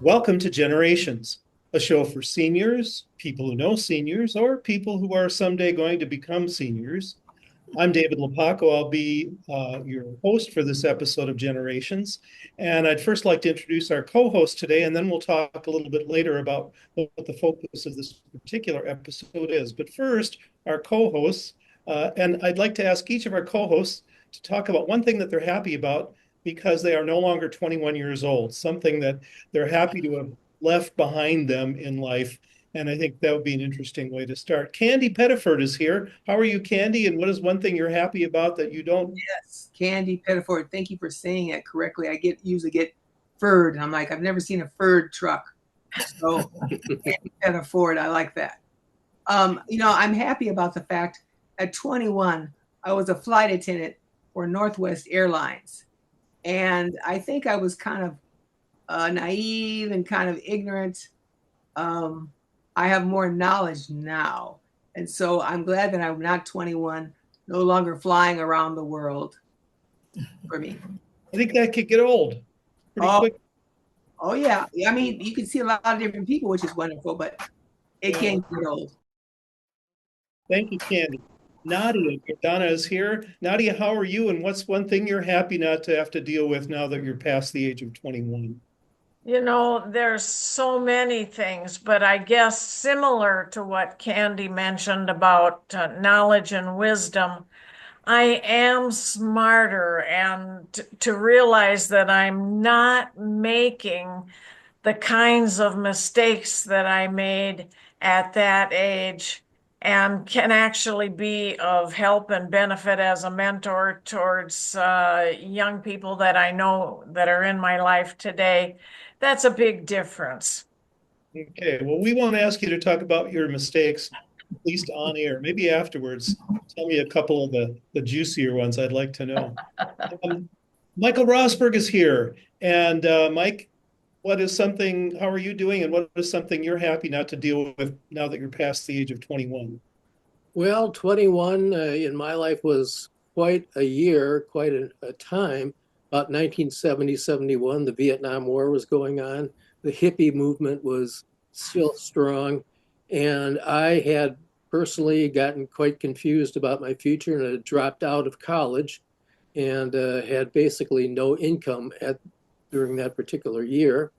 Welcome to Generations, a show for seniors, people who know seniors, or people who are someday going to become seniors. I'm David Lepaco. I'll be your host for this episode of Generations. And I'd first like to introduce our co-host today, and then we'll talk a little bit later about what the focus of this particular episode is. But first, our co-hosts, and I'd like to ask each of our co-hosts to talk about one thing that they're happy about because they are no longer 21 years old, something that they're happy to have left behind them in life. And I think that would be an interesting way to start. Candy Pettiford is here. How are you, Candy? And what is one thing you're happy about that you don't? Yes, Candy Pettiford. Thank you for saying it correctly. I usually get furred, and I'm like, I've never seen a furred truck. So Candy Pettiford, I like that. I'm happy about the fact at 21, I was a flight attendant for Northwest Airlines, and I think I was kind of naive and kind of ignorant. Um, I have more knowledge now, and so I'm glad that I'm not 21, no longer flying around the world for me. I think that could get old pretty Oh, quick. oh yeah. I mean, you can see a lot of different people, which is wonderful, but it Yeah. can get old. Thank you, Candy. Nadia, Donna is here. Nadia, how are you? And what's one thing you're happy not to have to deal with now that you're past the age of 21? There's so many things, but I guess similar to what Candy mentioned about knowledge and wisdom, I am smarter and to realize that I'm not making the kinds of mistakes that I made at that age and can actually be of help and benefit as a mentor towards young people that I know that are in my life today. That's a big difference. Okay, well, we won't ask you to talk about your mistakes, at least on air. Maybe afterwards, tell me a couple of the juicier ones I'd like to know. Um, Michael Rosberg is here. And Mike, how are you doing? And what is something you're happy not to deal with now that you're past the age of 21? Well, 21 in my life was quite a year, quite a time. About 1970, 71, the Vietnam War was going on. The hippie movement was still strong. And I had personally gotten quite confused about my future and had dropped out of college and had basically no income during that particular year.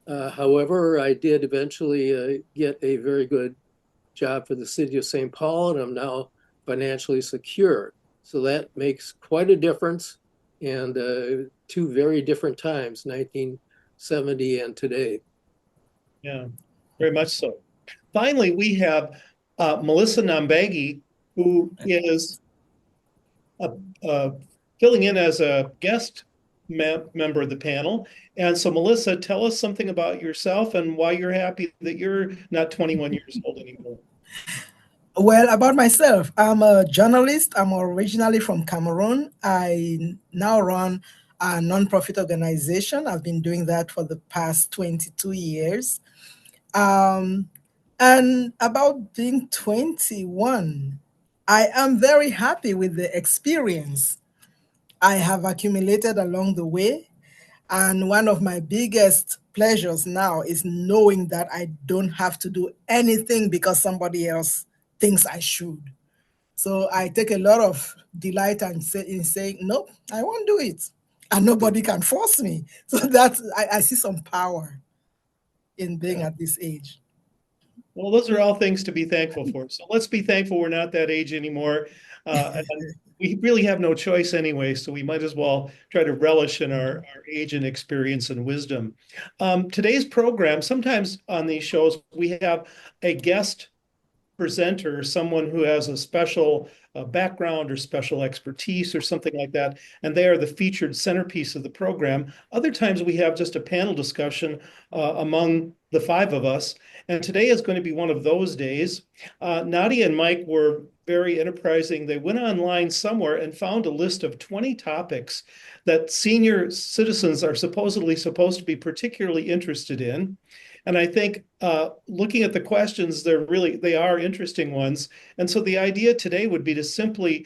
However, I did eventually get a very good job for the city of St. Paul, and I'm now financially secure. So that makes quite a difference. And two very different times, 1970 and today. Yeah, very much so. Finally, we have Melissa Nambagi, who is uh, uh, filling in as a guest member of the panel. And so, Melissa, tell us something about yourself and why you're happy that you're not 21 years old anymore. Well, about myself, I'm a journalist. I'm originally from Cameroon. I now run a nonprofit organization. I've been doing that for the past 22 years. Um, and about being 21, I am very happy with the experience I have accumulated along the way. And one of my biggest pleasures now is knowing that I don't have to do anything because somebody else thinks I should. So I take a lot of delight in saying, nope, I won't do it. And nobody can force me. So I see some power in being Yeah. at this age. Well, those are all things to be thankful for. So let's be thankful we're not that age anymore. And we really have no choice anyway, so we might as well try to relish in our age and experience and wisdom. Today's program, sometimes on these shows, we have a guest presenter, someone who has a special background or special expertise or something like that, and they are the featured centerpiece of the program. Other times we have just a panel discussion among the five of us, and today is going to be one of those days. Nadia and Mike were very enterprising. They went online somewhere and found a list of 20 topics that senior citizens are supposedly supposed to be particularly interested in. And I think looking at the questions, they are interesting ones. And so the idea today would be to simply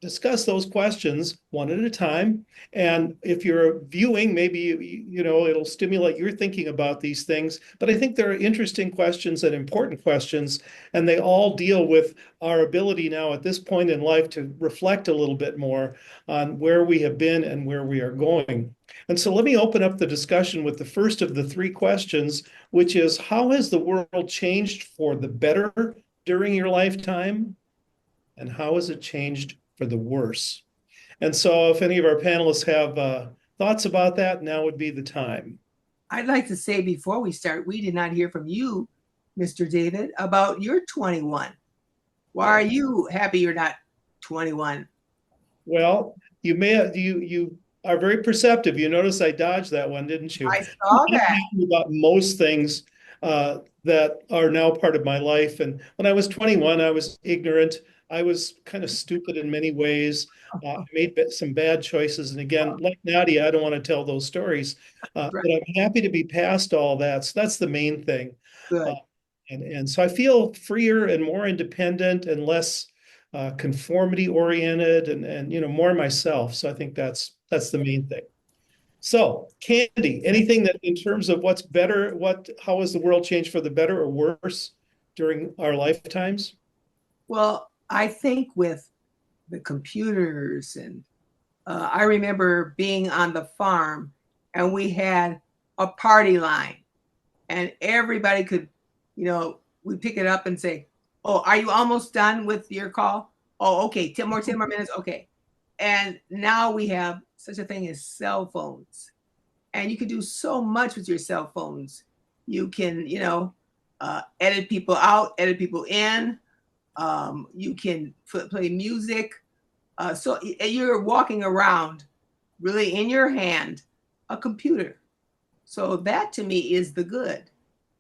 discuss those questions one at a time. And if you're viewing, maybe, it'll stimulate your thinking about these things. But I think they're interesting questions and important questions, and they all deal with our ability now at this point in life to reflect a little bit more on where we have been and where we are going. And so let me open up the discussion with the first of the three questions, which is, how has the world changed for the better during your lifetime? And how has it changed for the worse? And so if any of our panelists have thoughts about that, now would be the time. I'd like to say before we start, we did not hear from you, Mr. David, about your 21. Why are you happy you're not 21? Well, you are very perceptive. You notice I dodged that one, didn't you? I saw that. About most things that are now part of my life. And when I was 21, I was ignorant. I was kind of stupid in many ways. I made some bad choices. And again, like Nadia, I don't want to tell those stories, but I'm happy to be past all that. So that's the main thing. Good. And so I feel freer and more independent and less conformity oriented and more myself. So I think that's the main thing. So Candy, anything that in terms of what's better, how has the world changed for the better or worse during our lifetimes? Well, I think with the computers and I remember being on the farm and we had a party line and everybody could, we pick it up and say, oh, are you almost done with your call? Oh, okay, 10 more minutes. Okay. And now we have such a thing as cell phones. And you can do so much with your cell phones. You can, edit people out, edit people in. You can play music. So you're walking around really in your hand a computer. So that to me is the good.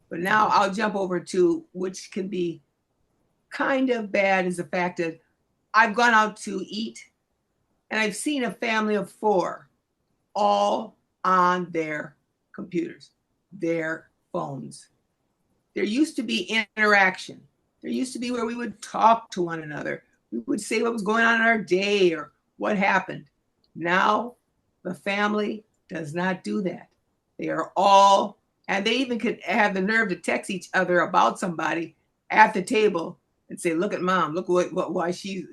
But now I'll jump over to which can be kind of bad is the fact that I've gone out to eat and I've seen a family of 4 all on their computers, their phones. There used to be interaction. There used to be where we would talk to one another. We would say what was going on in our day or what happened. Now, the family does not do that. They are all, and they even could have the nerve to text each other about somebody at the table and say, look at mom, look why she's,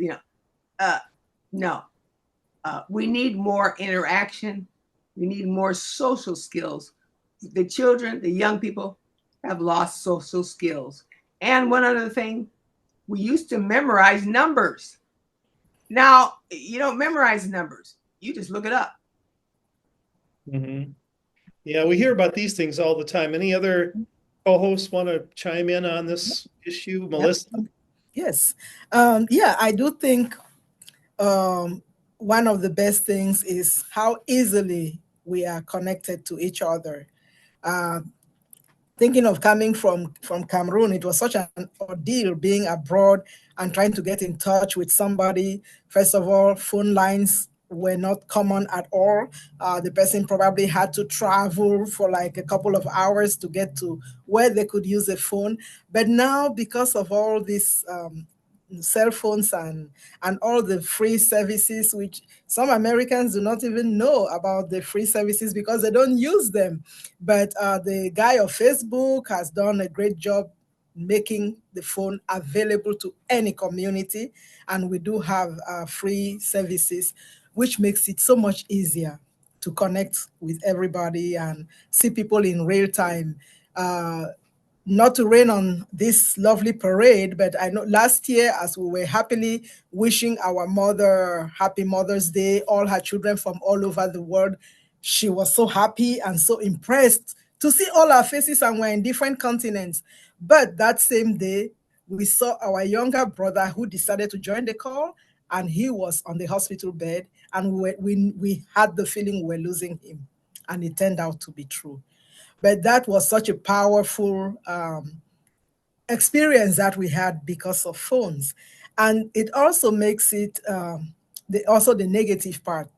no. We need more interaction. We need more social skills. The children, the young people have lost social skills. And one other thing, we used to memorize numbers. Now, you don't memorize numbers. You just look it up. Mm-hmm. Yeah, we hear about these things all the time. Any other co-hosts want to chime in on this issue? Melissa? Yes. I do think one of the best things is how easily we are connected to each other. Thinking of coming from Cameroon, it was such an ordeal being abroad and trying to get in touch with somebody. First of all, phone lines were not common at all. The person probably had to travel for like a couple of hours to get to where they could use a phone. But now, because of all these cell phones and all the free services, which some Americans do not even know about the free services because they don't use them. But the guy of Facebook has done a great job making the phone available to any community. And we do have free services, which makes it so much easier to connect with everybody and see people in real time. Not to rain on this lovely parade, but I know last year, as we were happily wishing our mother happy Mother's Day, all her children from all over the world, she was so happy and so impressed to see all our faces, and we're in different continents. But that same day, we saw our younger brother who decided to join the call, and he was on the hospital bed, and we had the feeling we were losing him, and it turned out to be true. But that was such a powerful experience that we had because of phones. And it also makes it also the negative part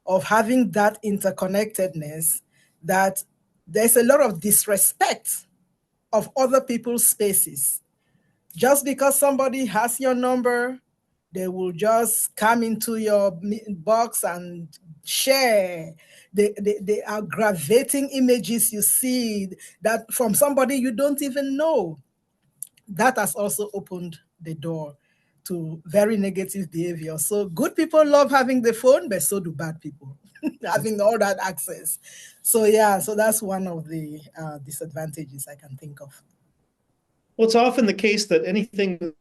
of having that interconnectedness, that there's a lot of disrespect of other people's spaces. Just because somebody has your number They will just come into your box and share. They are aggravating images you see that from somebody you don't even know. That has also opened the door to very negative behavior. So good people love having the phone, but so do bad people, having all that access. So yeah, so that's one of the disadvantages I can think of. Well, it's often the case that anything,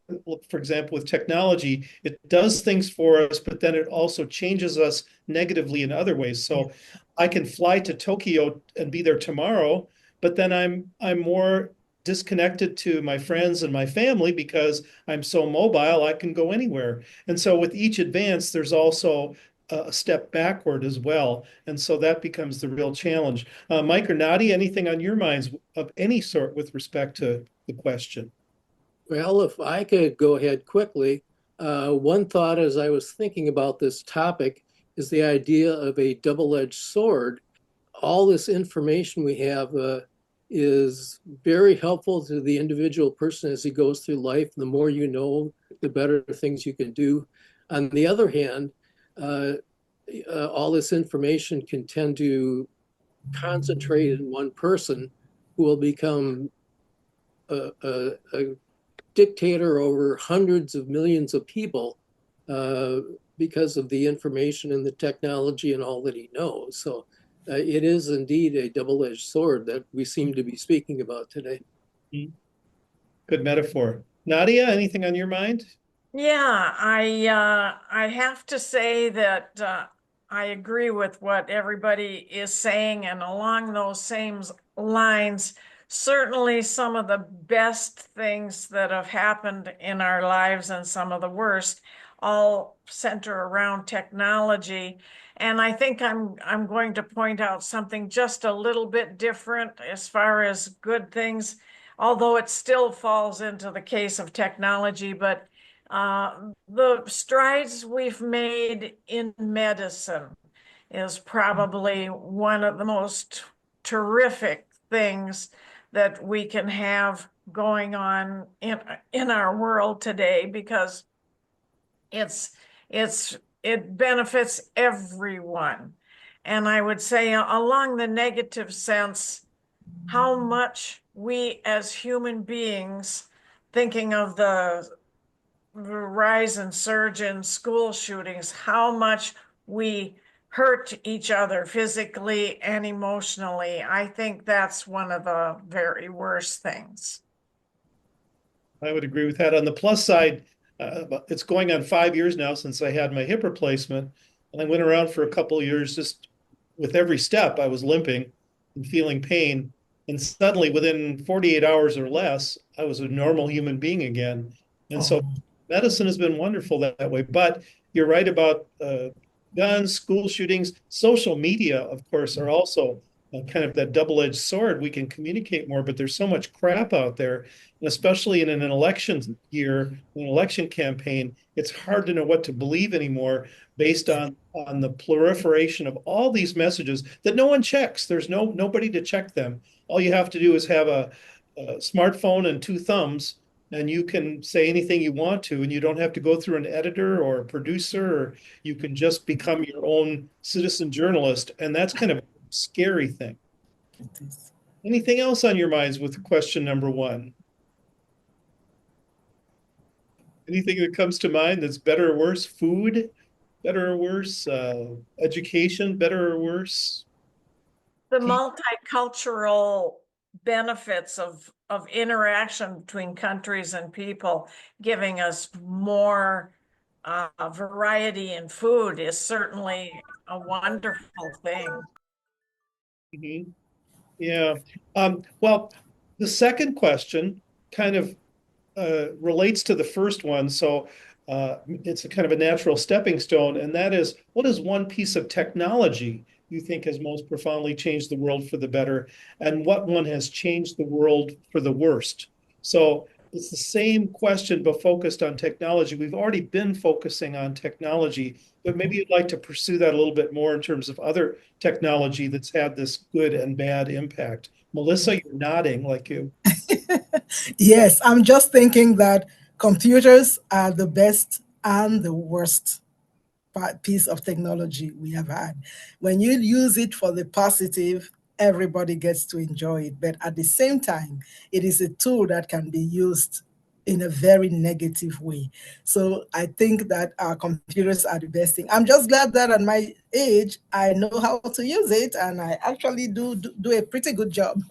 for example, with technology, it does things for us, but then it also changes us negatively in other ways. So I can fly to Tokyo and be there tomorrow, but then I'm more disconnected to my friends and my family because I'm so mobile, I can go anywhere. And so with each advance, there's also a step backward as well. And so that becomes the real challenge. Mike or Nadia, anything on your minds of any sort with respect to the question? Well, if I could go ahead quickly, one thought as I was thinking about this topic is the idea of a double-edged sword. All this information we have is very helpful to the individual person as he goes through life. The more you know, the better things you can do. On the other hand, all this information can tend to concentrate in one person who will become a dictator over hundreds of millions of people because of the information and the technology and all that he knows. So it is indeed a double-edged sword that we seem to be speaking about today. Good metaphor. Nadia, anything on your mind? Yeah, I have to say that I agree with what everybody is saying, and along those same lines, certainly some of the best things that have happened in our lives and some of the worst all center around technology. And I think I'm going to point out something just a little bit different as far as good things, although it still falls into the case of technology, but the strides we've made in medicine is probably one of the most terrific things that we can have going on in our world today, because it benefits everyone. And I would say along the negative sense, how much we as human beings, thinking of the rise and surge in school shootings, how much we hurt each other physically and emotionally. I think that's one of the very worst things. I would agree with that. On the plus side, it's going on 5 years now since I had my hip replacement. And I went around for a couple of years just with every step, I was limping and feeling pain. And suddenly, within 48 hours or less, I was a normal human being again. And so medicine has been wonderful that way. But you're right about guns, school shootings, social media, of course, are also kind of that double-edged sword. We can communicate more, but there's so much crap out there, and especially in an election year, an election campaign, it's hard to know what to believe anymore based on the proliferation of all these messages that no one checks. There's nobody to check them. All you have to do is have a smartphone and two thumbs, and you can say anything you want to, and you don't have to go through an editor or a producer, or you can just become your own citizen journalist. And that's kind of a scary thing. Anything else on your minds with question number one? Anything that comes to mind that's better or worse? Food, better or worse? Education, better or worse? The multicultural benefits of interaction between countries and people, giving us more variety in food, is certainly a wonderful thing. Mm-hmm. Yeah. Well, the second question kind of relates to the first one. So it's a kind of a natural stepping stone. And that is, what is one piece of technology you think has most profoundly changed the world for the better? And what one has changed the world for the worst? So it's the same question, but focused on technology. We've already been focusing on technology, but maybe you'd like to pursue that a little bit more in terms of other technology that's had this good and bad impact. Melissa, you're nodding like you. Yes, I'm just thinking that computers are the best and the worst piece of technology we have had. When you use it for the positive, everybody gets to enjoy it. But at the same time, it is a tool that can be used in a very negative way. So I think that our computers are the best thing. I'm just glad that at my age, I know how to use it, and I actually do a pretty good job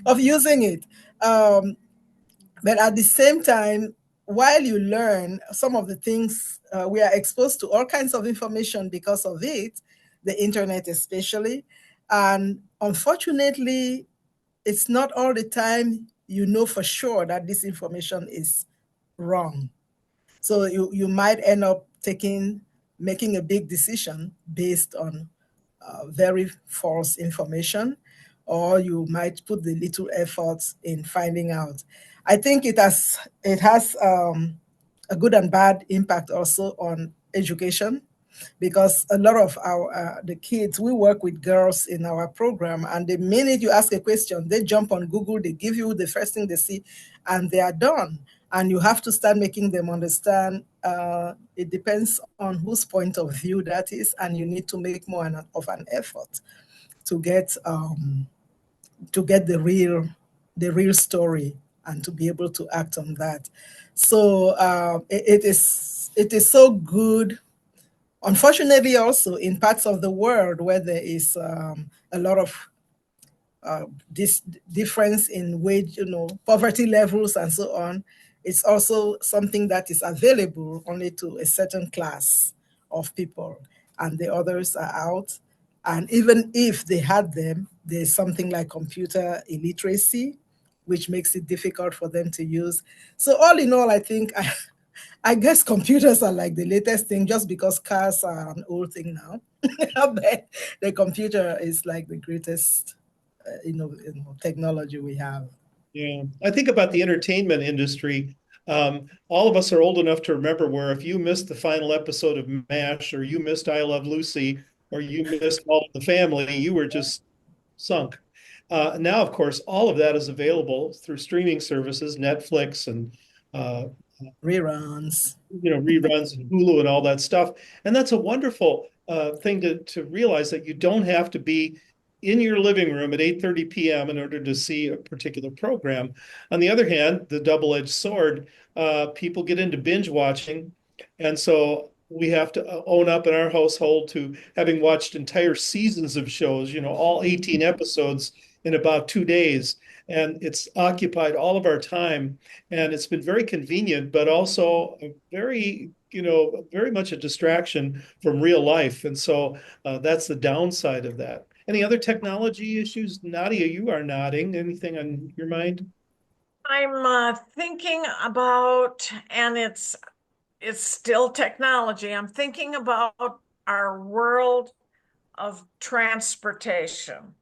of using it. But at the same time, while you learn some of the things, we are exposed to all kinds of information because of it, the internet especially. And unfortunately, it's not all the time you know for sure that this information is wrong. So you might end up making a big decision based on very false information, or you might put the little efforts in finding out. I think it has a good and bad impact also on education, because a lot of our the kids, we work with girls in our program, and the minute you ask a question, they jump on Google, they give you the first thing they see, and they are done. And you have to start making them understand. It depends on whose point of view that is, and you need to make more of an effort to get the real story, and to be able to act on that. So it is so good. Unfortunately, also in parts of the world where there is a lot of this difference in wage, poverty levels and so on, it's also something that is available only to a certain class of people, and the others are out. And even if they had them, there's something like computer illiteracy, which makes it difficult for them to use. So all in all, I think I guess computers are like the latest thing, just because cars are an old thing now. But the computer is like the greatest, technology we have. Yeah, I think about the entertainment industry. All of us are old enough to remember where if you missed the final episode of MASH, or you missed I Love Lucy, or you missed All in the Family, you were just sunk. Now, of course, all of that is available through streaming services, Netflix and uh, Reruns. reruns and Hulu and all that stuff. And that's a wonderful thing to realize, that you don't have to be in your living room at 8:30 p.m. in order to see a particular program. On the other hand, the double-edged sword, people get into binge watching. And so we have to own up in our household to having watched entire seasons of shows, all 18 episodes in about 2 days. And it's occupied all of our time. And it's been very convenient, but also very much a distraction from real life. And so that's the downside of that. Any other technology issues? Nadia, you are nodding. Anything on your mind? I'm thinking about, and it's still technology. I'm thinking about our world of transportation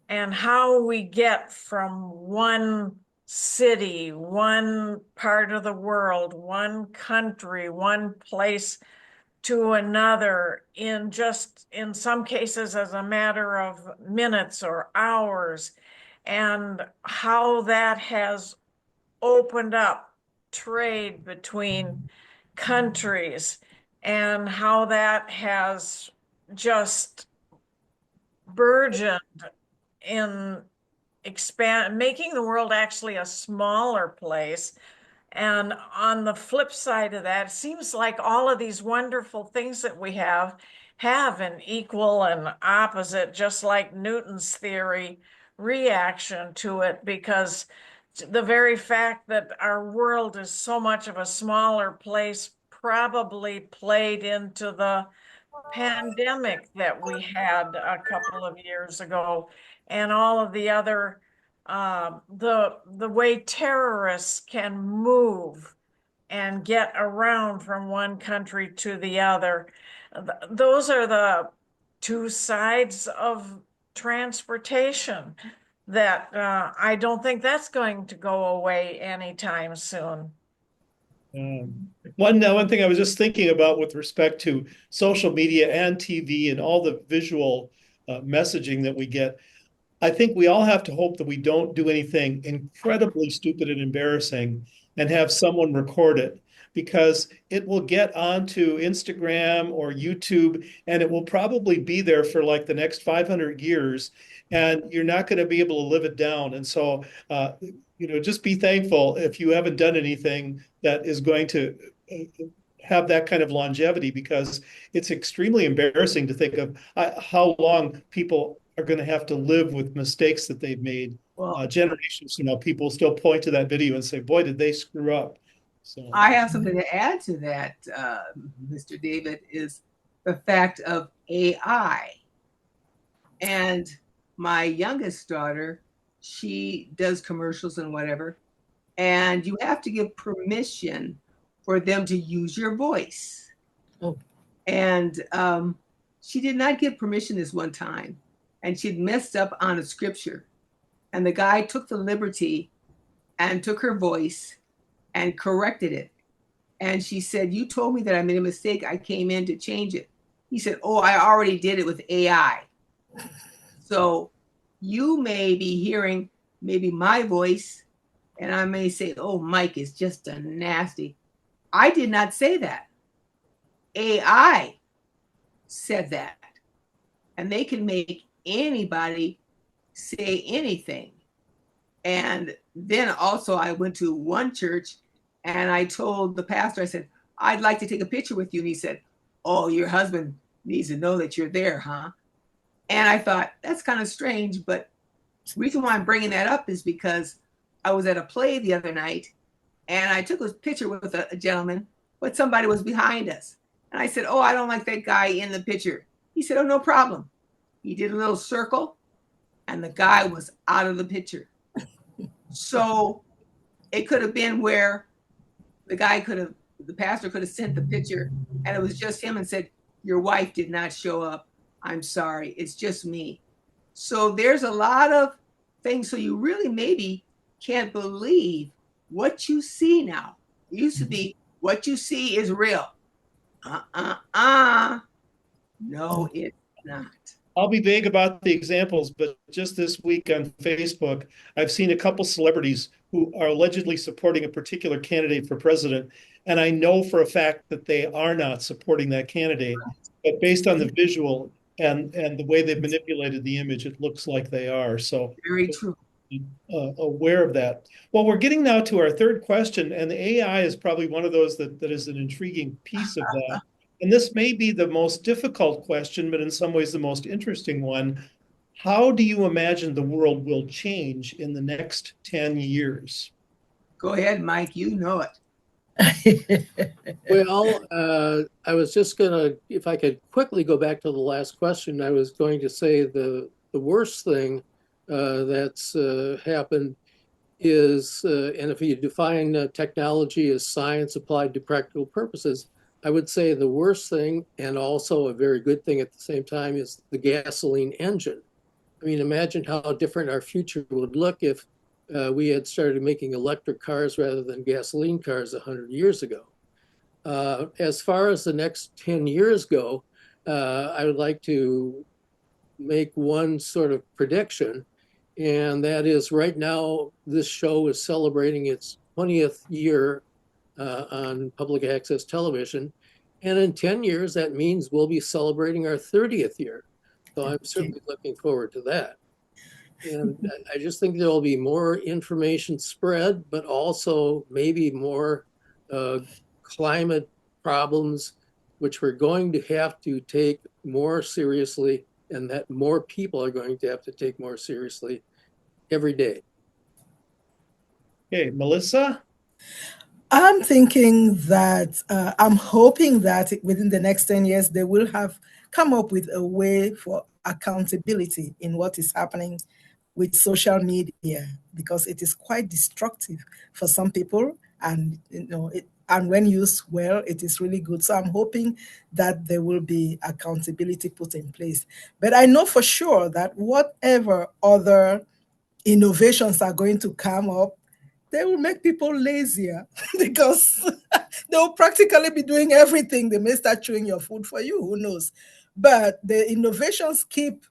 and how we get from one city, one part of the world, one country, one place to another, in some cases as a matter of minutes or hours, and how that has opened up trade between countries, and how that has just burgeoned in making the world actually a smaller place. And on the flip side of that, it seems like all of these wonderful things that we have an equal and opposite, just like Newton's theory, reaction to it, because the very fact that our world is so much of a smaller place probably played into the pandemic that we had a couple of years ago, and all of the other the way terrorists can move and get around from one country to the other. Those are the two sides of transportation that I don't think that's going to go away anytime soon. One thing I was just thinking about with respect to social media and TV and all the visual messaging that we get, I think we all have to hope that we don't do anything incredibly stupid and embarrassing and have someone record it. because it will get onto Instagram or YouTube, and it will probably be there for like the next 500 years, and you're not going to be able to live it down. And so, just be thankful if you haven't done anything that is going to have that kind of longevity, because it's extremely embarrassing to think of how long people are going to have to live with mistakes that they've made. Well, Generations from now, people still point to that video and say, boy, did they screw up. So I have something to add to that, Mr. David, is the fact of AI. And my youngest daughter, she does commercials and whatever, and you have to give permission for them to use your voice. Oh. And she did not give permission this one time, and she'd messed up on a scripture. And the guy took the liberty and took her voice and corrected it. And she said, "You told me that I made a mistake. I came in to change it." He said, "Oh, I already did it with AI." So you may be hearing maybe my voice, and I may say, "Oh, Mike is just a nasty." I did not say that. AI said that. And they can make anybody say anything. And then also I went to one church and I told the pastor, I said, "I'd like to take a picture with you." And he said, "Oh, your husband needs to know that you're there, huh?" And I thought, that's kind of strange. But the reason why I'm bringing that up is because I was at a play the other night and I took a picture with a gentleman, but somebody was behind us. And I said, "Oh, I don't like that guy in the picture." He said, "Oh, no problem." He did a little circle and the guy was out of the picture. So it could have been where the pastor could have sent the picture and it was just him and said, "Your wife did not show up. I'm sorry. It's just me." So there's a lot of things. So you really maybe can't believe what you see now. It used to be what you see is real. No, it's not. I'll be vague about the examples, but just this week on Facebook, I've seen a couple celebrities who are allegedly supporting a particular candidate for president. And I know for a fact that they are not supporting that candidate. But based on the visual and the way they've manipulated the image, it looks like they are. So Very true. aware of that. Well, we're getting now to our third question, and the AI is probably one of those that is an intriguing piece of that. And this may be the most difficult question, but in some ways the most interesting one. How do you imagine the world will change in the next 10 years? Go ahead, Mike. You know it. Well, I was just going to, if I could quickly go back to the last question, I was going to say the worst thing that's happened is, and if you define technology as science applied to practical purposes, I would say the worst thing, and also a very good thing at the same time, is the gasoline engine. I mean, imagine how different our future would look if we had started making electric cars rather than gasoline cars 100 years ago. As far as the next 10 years go, I would like to make one sort of prediction, and that is right now this show is celebrating its 20th year on public access television. And in 10 years, that means we'll be celebrating our 30th year. So I'm certainly looking forward to that. And I just think there will be more information spread, but also maybe more climate problems, which we're going to have to take more seriously, and that more people are going to have to take more seriously every day. Okay, Melissa? I'm thinking that I'm hoping that within the next 10 years, they will have come up with a way for accountability in what is happening with social media, because it is quite destructive for some people, and and when used well, it is really good. So I'm hoping that there will be accountability put in place. But I know for sure that whatever other innovations are going to come up, they will make people lazier because they'll practically be doing everything. They may start chewing your food for you, who knows? But the innovations keep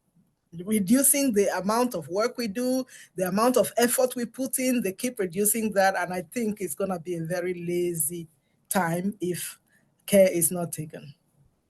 reducing the amount of work we do, the amount of effort we put in, they keep reducing that. And I think it's going to be a very lazy time if care is not taken.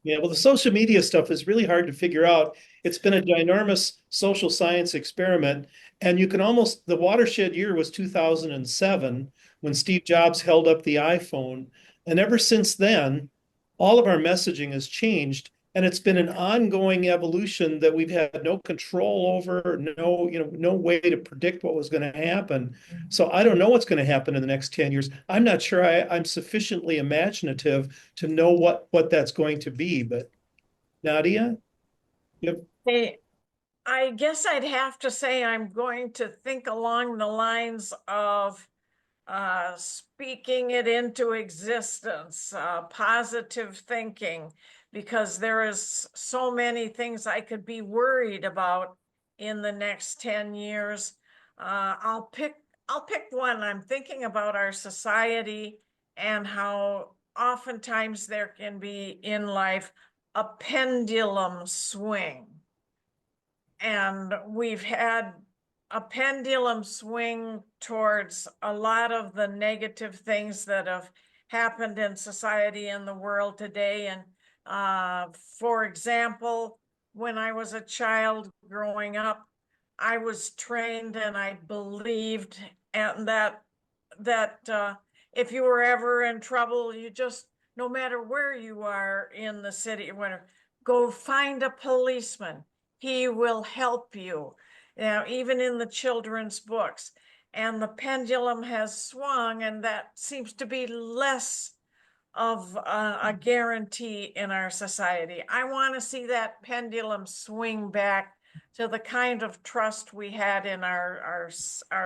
Yeah, well, the social media stuff is really hard to figure out. It's been a ginormous social science experiment. And you can almost, the watershed year was 2007 when Steve Jobs held up the iPhone. And ever since then, all of our messaging has changed. And it's been an ongoing evolution that we've had no control over, no way to predict what was going to happen. So I don't know what's going to happen in the next 10 years. I'm not sure I'm sufficiently imaginative to know what that's going to be. But Nadia? Yep. Hey, I guess I'd have to say I'm going to think along the lines of speaking it into existence, positive thinking, because there is so many things I could be worried about in the next 10 years. I'll pick one. I'm thinking about our society and how oftentimes there can be in life a pendulum swing. And we've had a pendulum swing towards a lot of the negative things that have happened in society and the world today. And for example, when I was a child growing up, I was trained and I believed and that if you were ever in trouble, you just, no matter where you are in the city, go find a policeman. He will help you. Even in the children's books. And the pendulum has swung, and that seems to be less of a guarantee in our society. I want to see that pendulum swing back to the kind of trust we had in our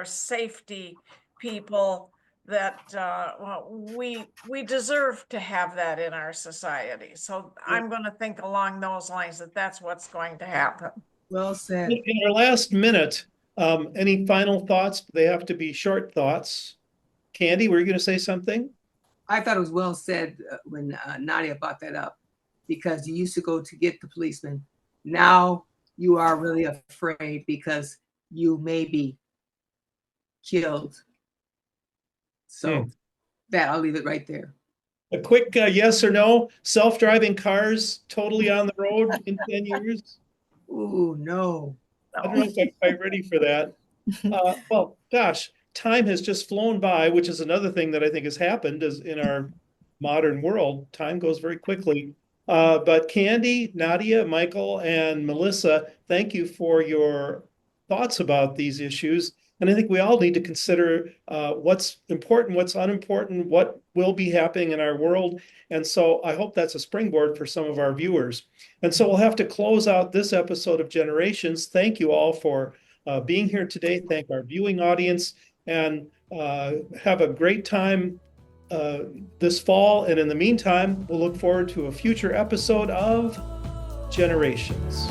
safety people that we deserve to have that in our society. So I'm going to think along those lines that that's what's going to happen. Well said. In our last minute, any final thoughts? They have to be short thoughts. Candy, were you going to say something? I thought it was well said when Nadia brought that up, because you used to go to get the policeman. Now you are really afraid because you may be killed. So that, I'll leave it right there. A quick yes or no, self-driving cars totally on the road in 10 years? Ooh, no. I don't know if I'm quite ready for that. Well, gosh, time has just flown by, which is another thing that I think has happened is in our modern world. Time goes very quickly. But Candy, Nadia, Michael, and Melissa, thank you for your thoughts about these issues. And I think we all need to consider what's important, what's unimportant, what will be happening in our world. And so I hope that's a springboard for some of our viewers. And so we'll have to close out this episode of Generations. Thank you all for being here today. Thank our viewing audience, and have a great time this fall. And in the meantime, we'll look forward to a future episode of Generations.